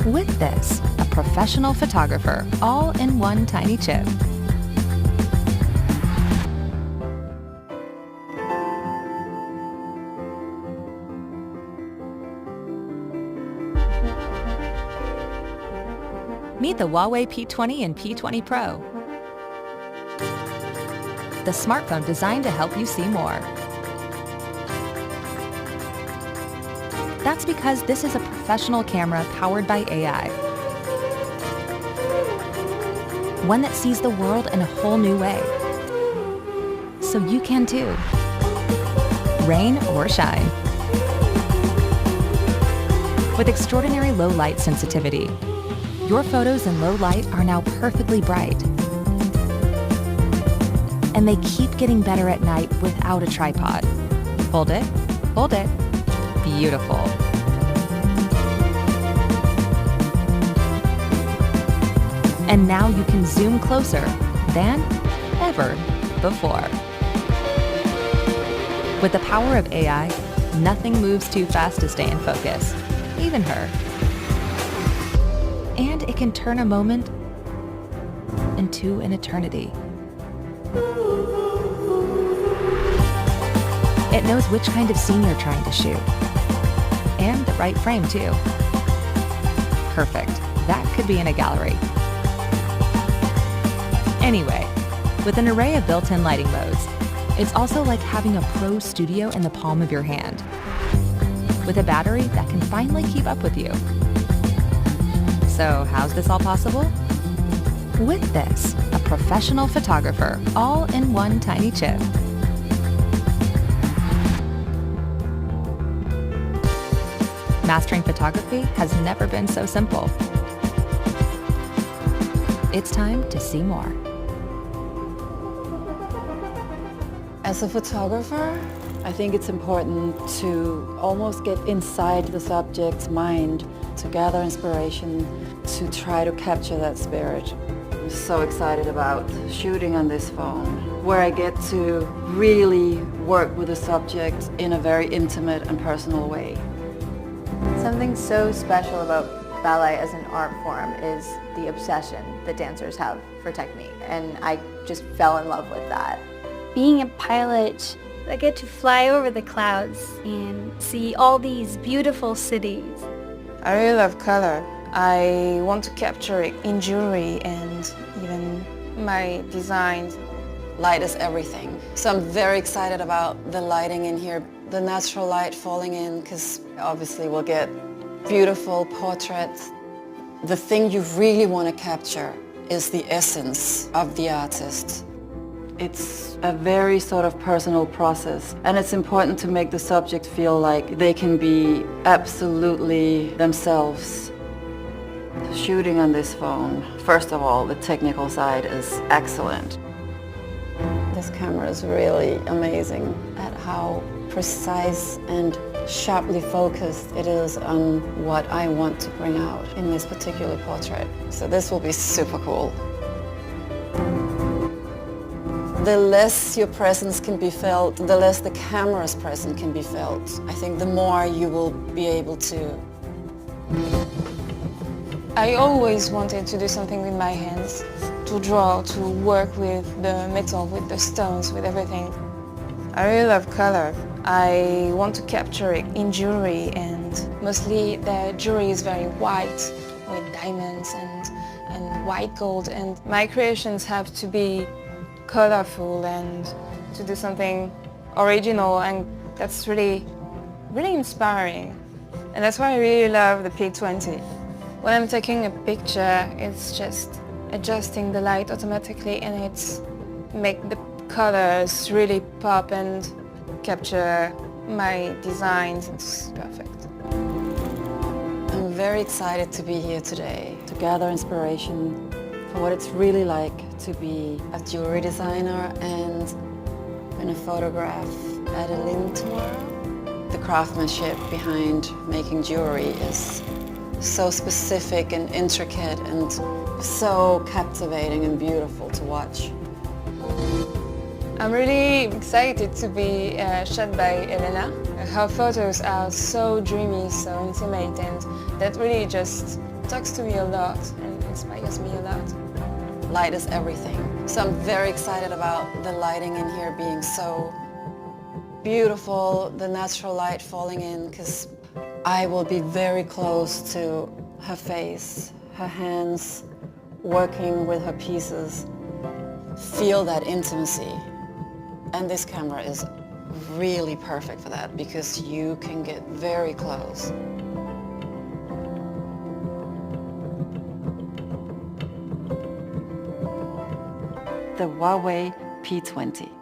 With this, a professional photographer, all in one tiny chip. Meet the Huawei P20 and P20 Pro. The smartphone designed to help you see more. That's because this is a professional camera powered by AI. One that sees the world in a whole new way. So you can too. Rain or shine. With extraordinary low light sensitivity, your photos in low light are now perfectly bright. And they keep getting better at night without a tripod. Hold it, hold it. Beautiful. And now you can zoom closer than ever before. With the power of AI, nothing moves too fast to stay in focus, even her. And it can turn a moment into an eternity. It knows which kind of scene you're trying to shoot. And the right frame, too. Perfect. That could be in a gallery. Anyway, with an array of built-in lighting modes, it's also like having a pro studio in the palm of your hand, with a battery that can finally keep up with you. So how's this all possible? With this, a professional photographer, all in one tiny chip. Mastering photography has never been so simple. It's time to see more. As a photographer, I think it's important to almost get inside the subject's mind to gather inspiration, to try to capture that spirit. I'm so excited about shooting on this phone, where I get to really work with the subject in a very intimate and personal way. Something so special about ballet as an art form is the obsession that dancers have for technique, and I just fell in love with that. Being a pilot, I get to fly over the clouds and see all these beautiful cities. I really love color. I want to capture it in jewelry and even my designs. Light is everything. So I'm very excited about the lighting in here, the natural light falling in, because obviously we'll get beautiful portraits. The thing you really want to capture is the essence of the artist. It's a very sort of personal process, and it's important to make the subject feel like they can be absolutely themselves. Shooting on this phone, first of all, the technical side is excellent. This camera is really amazing at how precise and sharply focused it is on what I want to bring out in this particular portrait. So this will be super cool. The less your presence can be felt, the less the camera's presence can be felt. I think the more you will be able to. I always wanted to do something with my hands, to draw, to work with the metal, with the stones, with everything. I really love color. I want to capture it in jewelry, and mostly the jewelry is very white with diamonds and white gold, and my creations have to be colorful and to do something original, and that's really inspiring. And that's why I really love the P20. When I'm taking a picture, it's just adjusting the light automatically, and it's make the colors really pop and capture my designs. It's perfect. I'm very excited to be here today. To gather inspiration for what it's really like to be A jewelry designer and in a photograph at a Lindtor. The craftsmanship behind making jewelry is so specific and intricate and so captivating and beautiful to watch. I'm really excited to be shot by Elena. Her photos are so dreamy, so intimate, and that really just talks to me a lot and inspires me a lot. Light is everything. So I'm very excited about the lighting in here being so beautiful, the natural light falling in, because I will be very close to her face, her hands, working with her pieces. Feel that intimacy. And this camera is really perfect for that because you can get very close. The Huawei P20.